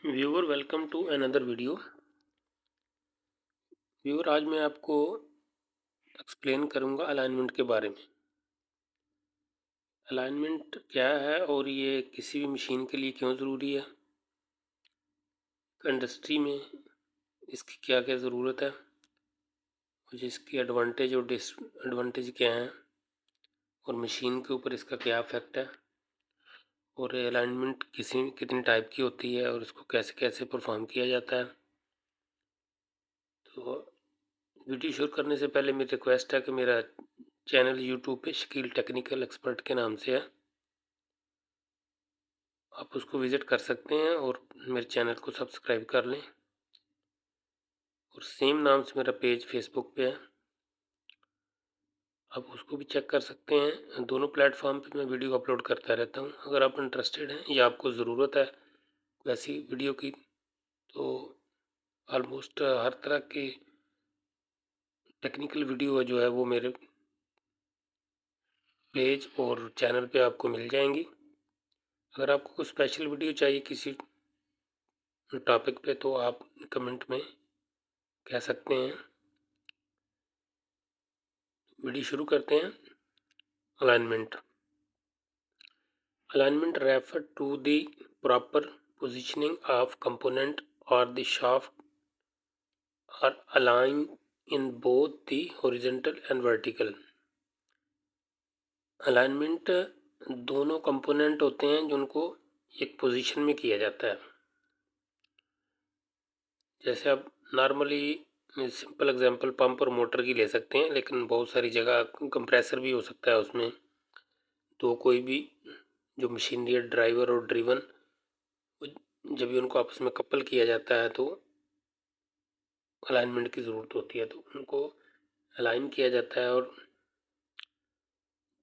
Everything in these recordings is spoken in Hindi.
Viewer welcome to another video. Viewer आज मैं आपको एक्सप्लेन करूंगा अलाइनमेंट के बारे में। अलाइनमेंट क्या है और ये किसी भी मशीन के लिए क्यों ज़रूरी है, इंडस्ट्री में इसकी क्या क्या ज़रूरत है और इसकी एडवांटेज और डिसएडवांटेज क्या हैं और मशीन के ऊपर इसका क्या इफेक्ट है और अलाइनमेंट कितनी टाइप की होती है और इसको कैसे कैसे परफॉर्म किया जाता है। तो वीडियो शुरू करने से पहले मेरी रिक्वेस्ट है कि मेरा चैनल यूट्यूब पे शकील टेक्निकल एक्सपर्ट के नाम से है, आप उसको विज़िट कर सकते हैं और मेरे चैनल को सब्सक्राइब कर लें। और सेम नाम से मेरा पेज फेसबुक पे है, आप उसको भी चेक कर सकते हैं। दोनों प्लेटफॉर्म पे मैं वीडियो अपलोड करता रहता हूँ। अगर आप इंटरेस्टेड हैं या आपको ज़रूरत है वैसी वीडियो की, तो ऑलमोस्ट हर तरह की टेक्निकल वीडियो जो है वो मेरे पेज और चैनल पे आपको मिल जाएंगी। अगर आपको कुछ स्पेशल वीडियो चाहिए किसी टॉपिक पे तो आप कमेंट में कह सकते हैं। वीडियो शुरू करते हैं। Alignment refer to the proper positioning of component or the shaft are aligned in both the horizontal and vertical। Alignment दोनों कंपोनेंट होते हैं जिनको एक पोजीशन में किया जाता है। जैसे आप नॉर्मली सिंपल एग्जांपल पंप और मोटर की ले सकते हैं, लेकिन बहुत सारी जगह कंप्रेसर भी हो सकता है उसमें। तो कोई भी जो मशीनरी ड्राइवर और ड्रिवन, जब भी उनको आपस में कपल किया जाता है तो अलाइनमेंट की ज़रूरत होती है। तो उनको अलाइन किया जाता है और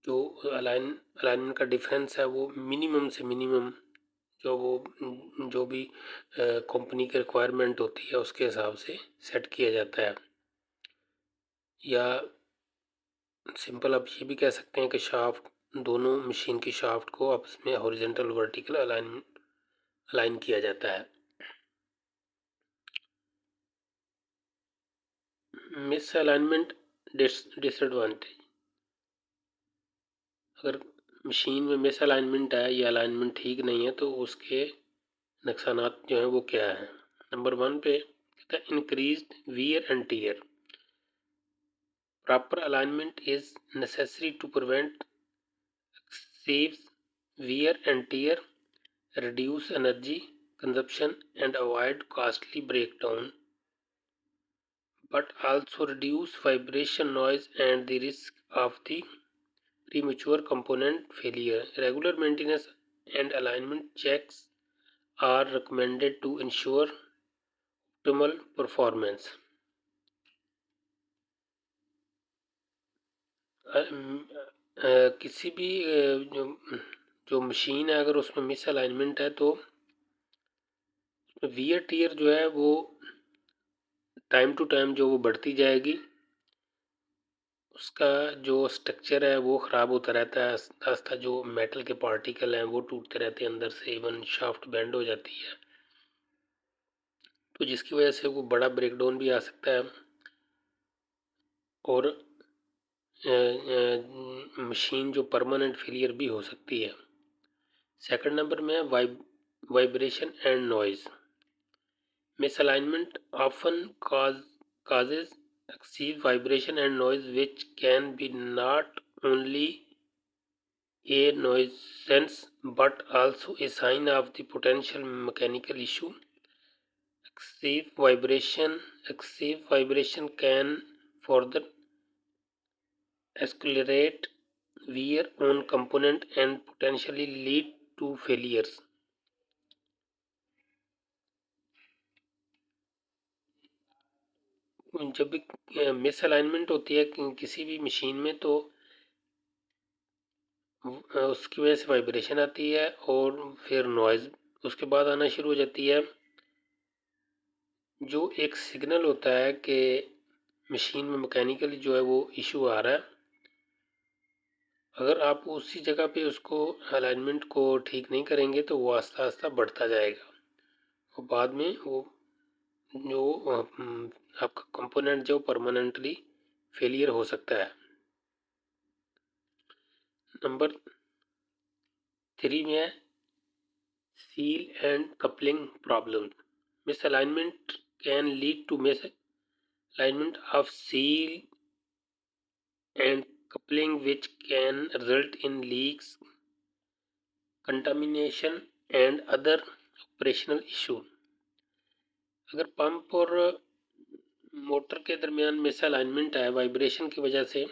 जो अलाइनमेंट का डिफरेंस है वो मिनिमम से मिनिमम जो भी कंपनी की रिक्वायरमेंट होती है उसके हिसाब से सेट किया जाता है। या सिंपल आप ये भी कह सकते हैं कि शाफ्ट, दोनों मशीन की शाफ्ट को आपस में हॉरिजॉन्टल वर्टिकल अलाइन किया जाता है। मिस अलाइनमेंट डिसएडवांटेज, अगर मशीन में मिस अलाइनमेंट है या अलाइनमेंट ठीक नहीं है तो उसके नुकसानात जो हैं वो क्या है। नंबर 1 पे कहता है increased wear and tear. Proper alignment is necessary to prevent excessive wear and tear, reduce energy consumption and avoid costly breakdown, but also reduce vibration, noise and the risk of the premature component failure. Regular maintenance and alignment checks are recommended to ensure optimal performance। किसी भी जो जो मशीन है अगर उसमें मिस अलाइनमेंट है तो वियर टीयर जो है वो टाइम टू टाइम जो वो बढ़ती जाएगी, उसका जो स्ट्रक्चर है वो ख़राब होता रहता है। आस्ता आस्ता जो मेटल के पार्टिकल हैं वो टूटते रहते हैं अंदर से, इवन शाफ्ट बेंड हो जाती है, तो जिसकी वजह से वो बड़ा ब्रेकडाउन भी आ सकता है और मशीन जो परमानेंट फेलियर भी हो सकती है। सेकंड नंबर में है vibration and noise. Misalignment often causes excessive vibration and noise which can be not only a nuisance but also a sign of the potential mechanical issue। Excessive vibration can further accelerate wear on component and potentially lead to failures। जब भी मिसअलाइनमेंट होती है किसी भी मशीन में तो उसकी वजह से वाइब्रेशन आती है और फिर नॉइज़ उसके बाद आना शुरू हो जाती है। जो एक सिग्नल होता है कि मशीन में मैकेनिकली जो है वो इशू आ रहा है, अगर आप उसी जगह पे उसको अलाइनमेंट को ठीक नहीं करेंगे तो वो आस्ता आस्ता बढ़ता जाएगा और बाद में वो जो आपका कंपोनेंट जो परमानेंटली फेलियर हो सकता है। नंबर 3 में है seal and coupling problem. Misalignment can lead to misalignment of seal and coupling, which can result in leaks, contamination and other operational issue. अगर पंप और मोटर के दरमियान मिसअलाइनमेंट है वाइब्रेशन की वजह से,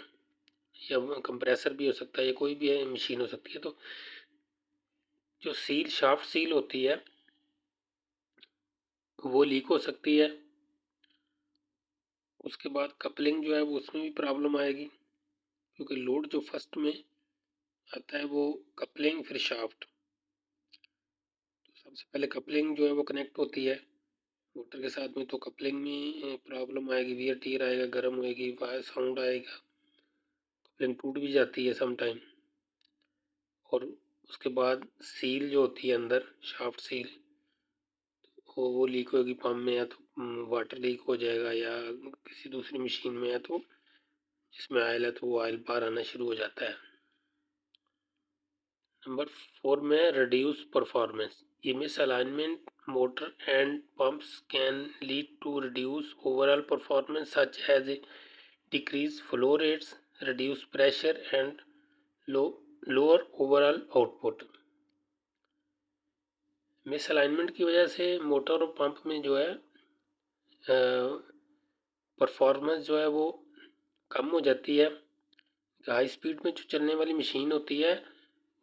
या कंप्रेसर भी हो सकता है या कोई भी मशीन हो सकती है, तो जो सील शाफ्ट सील होती है वो लीक हो सकती है। उसके बाद कपलिंग जो है वो उसमें भी प्रॉब्लम आएगी, क्योंकि लोड जो फर्स्ट में आता है वो कपलिंग फिर शाफ्ट। तो सबसे पहले कपलिंग जो है वो कनेक्ट होती है मोटर के साथ में, तो कपलिंग में प्रॉब्लम आएगी, वियर टीयर आएगा, गर्म होएगी, वायर साउंड आएगा, कपलिंग टूट भी जाती है सम टाइम। और उसके बाद सील जो होती है अंदर शाफ्ट सील, वो लीक होगी पंप में, या तो वाटर लीक हो जाएगा, या किसी दूसरी मशीन में है तो जिसमें ऑयल है तो वो ऑयल बाहर आना शुरू हो जाता है। नंबर 4 में रिड्यूस परफॉर्मेंस। ये misalignment motor and pumps can lead to reduce overall performance such as decrease flow rates, reduce pressure and lower overall output। Misalignment की वजह से मोटर और पंप में जो है परफॉर्मेंस जो है वो कम हो जाती है। हाई स्पीड में जो चलने वाली मशीन होती है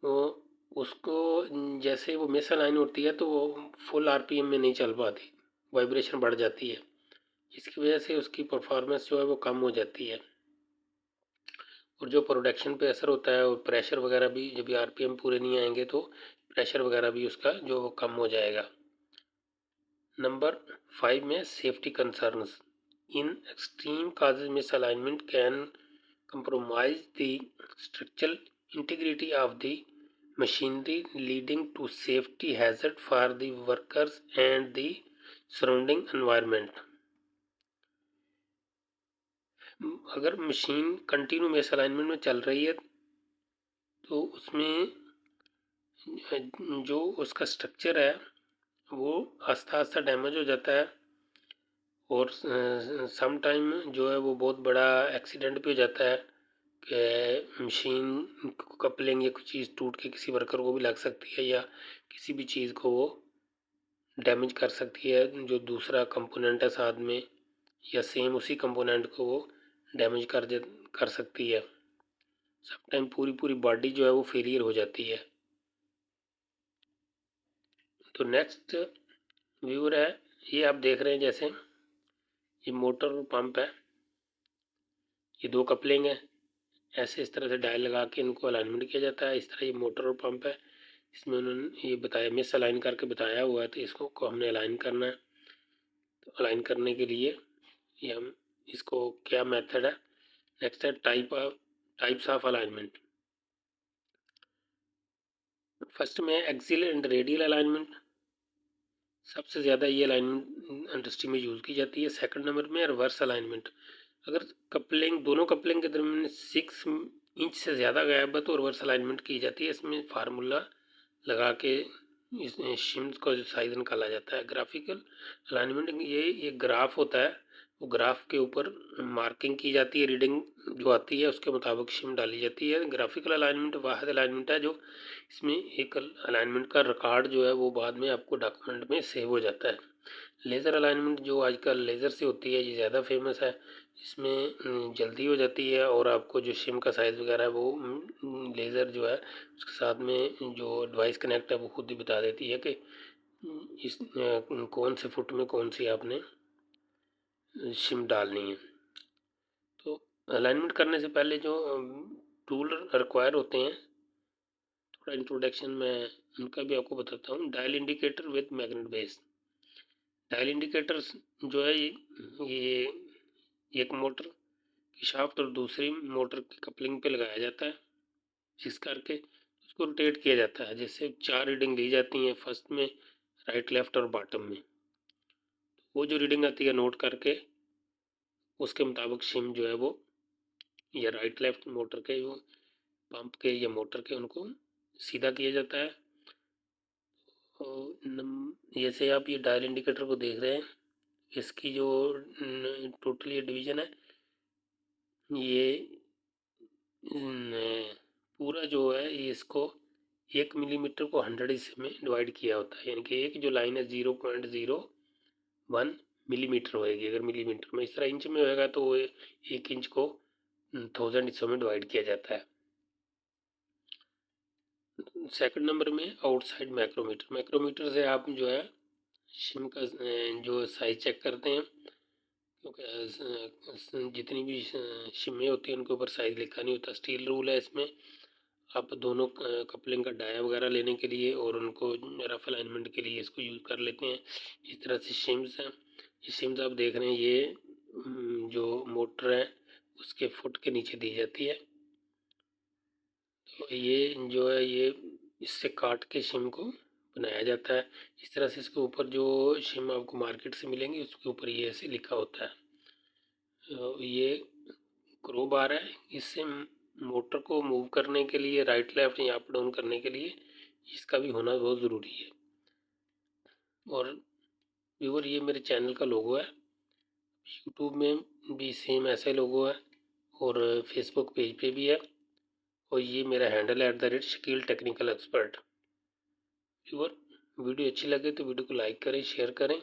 वो उसको जैसे वो मिसअलाइन होती है तो वो फुल आरपीएम में नहीं चल पाती, वाइब्रेशन बढ़ जाती है, इसकी वजह से उसकी परफॉर्मेंस जो है वो कम हो जाती है। और जो प्रोडक्शन पे असर होता है, और प्रेशर वगैरह भी, जब आरपीएम पूरे नहीं आएंगे तो प्रेशर वगैरह भी उसका जो कम हो जाएगा। नंबर 5 में safety concerns. In extreme causes misalignment can compromise the structural integrity of the machinery, leading to safety hazard for the workers and the surrounding environment। अगर मशीन कंटिन्यू मिसअलाइनमेंट में चल रही है तो उसमें जो उसका स्ट्रक्चर है वो आस्ता आस्ता डैमेज हो जाता है, और सम टाइम जो है वो बहुत बड़ा एक्सीडेंट भी हो जाता है कि मशीन कपलिंग या कुछ चीज़ टूट के किसी वर्कर को भी लग सकती है, या किसी भी चीज़ को वो डैमेज कर सकती है जो दूसरा कंपोनेंट है साथ में, या सेम उसी कंपोनेंट को वो डैमेज कर सकती है। सम टाइम पूरी पूरी बॉडी जो है वो फेलियर हो जाती है। तो नेक्स्ट व्यूअर है, ये आप देख रहे हैं जैसे ये मोटर और पंप है, ये दो कपलिंग है, ऐसे इस तरह से डायल लगा के इनको अलाइनमेंट किया जाता है। इस तरह ये मोटर और पंप है, इसमें उन्होंने ये बताया, मिस अलाइन करके बताया हुआ है, तो इसको हमने अलाइन करना है। तो अलाइन करने के लिए ये हम इसको क्या मेथड है, नेक्स्ट है टाइप्स ऑफ अलाइनमेंट। फर्स्ट में एक्सियल एंड रेडियल अलाइनमेंट, सबसे ज़्यादा ये अलाइनमेंट इंडस्ट्री में यूज़ की जाती है। सेकंड नंबर में रिवर्स अलाइनमेंट, अगर कपलिंग दोनों कपलिंग के दरमियान 6 इंच से ज़्यादा गैप है तो रिवर्स अलाइनमेंट की जाती है। इसमें फार्मूला लगा के इस शिम्स का जो साइज निकाला जाता है। ग्राफिकल अलाइनमेंट, ये ग्राफ होता है, वो ग्राफ के ऊपर मार्किंग की जाती है, रीडिंग जो आती है उसके मुताबिक शिम डाली जाती है। ग्राफिकल अलाइनमेंट वाहिद अलाइनमेंट है जो इसमें एक अलाइनमेंट का रिकॉर्ड जो है वो बाद में आपको डॉक्यूमेंट में सेव हो जाता है। लेज़र अलाइनमेंट जो आजकल लेज़र से होती है, ये ज़्यादा फेमस है, इसमें जल्दी हो जाती है, और आपको जो शिम का साइज़ वगैरह है वो लेज़र जो है उसके साथ में जो डिवाइस कनेक्ट है वो खुद ही बता देती है कि इस कौन से फुट में कौन सी आपने शिम डालनी है। तो अलाइनमेंट करने से पहले जो टूल रिक्वायर होते हैं, थोड़ा इंट्रोडक्शन में उनका भी आपको बताता हूँ। Dial indicator with magnet base. Dial indicators जो है ये एक मोटर की शाफ्ट और दूसरी मोटर की कपलिंग पे लगाया जाता है, जिस करके उसको रोटेट किया जाता है, जिससे 4 रीडिंग ली जाती हैं। फर्स्ट में राइट लेफ्ट और बॉटम में। वो जो रीडिंग आती है नोट करके उसके मुताबिक शिम जो है वो या राइट लेफ्ट मोटर के वो पंप के या मोटर के उनको सीधा किया जाता है। और जैसे आप ये डायल इंडिकेटर को देख रहे हैं, इसकी जो टोटल ये डिवीजन है, ये पूरा जो है ये इसको 1 मिलीमीटर को 100 हिस्से में डिवाइड किया होता है, यानी कि एक जो लाइन है 0.01 मिलीमीटर होएगी अगर मिलीमीटर में। इस तरह इंच में होएगा तो वो 1 इंच को 1000 हिस्सों में डिवाइड किया जाता है। सेकंड नंबर में आउटसाइड मैक्रोमीटर। मैक्रोमीटर से आप जो है शिम का जो साइज चेक करते हैं, क्योंकि जितनी भी शिमें होती हैं उनके ऊपर साइज लिखा नहीं होता। स्टील रूल है इसमें। आप दोनों कपलिंग का डाया वगैरह लेने के लिए और उनको रफ अलाइनमेंट के लिए इसको यूज़ कर लेते हैं। इस तरह से शिम्स हैं। ये शिम्स आप देख रहे हैं, ये जो मोटर है उसके फुट के नीचे दी जाती है। तो ये जो है ये इससे काट के शिम को बनाया जाता है। इस तरह से इसके ऊपर जो शिम आपको मार्केट से मिलेंगे उसके ऊपर ये ऐसे लिखा होता है। तो ये क्रो बार है, इससे मोटर को मूव करने के लिए, राइट लेफ्ट या अप डाउन करने के लिए इसका भी होना बहुत ज़रूरी है। और व्यूअर ये मेरे चैनल का लोगो है, यूट्यूब में भी सेम ऐसा लोगो है और फेसबुक पेज पे भी है, और ये मेरा हैंडल है @Shakeel technical expert. Viewer video अच्छी लगे तो वीडियो को लाइक करें, शेयर करें।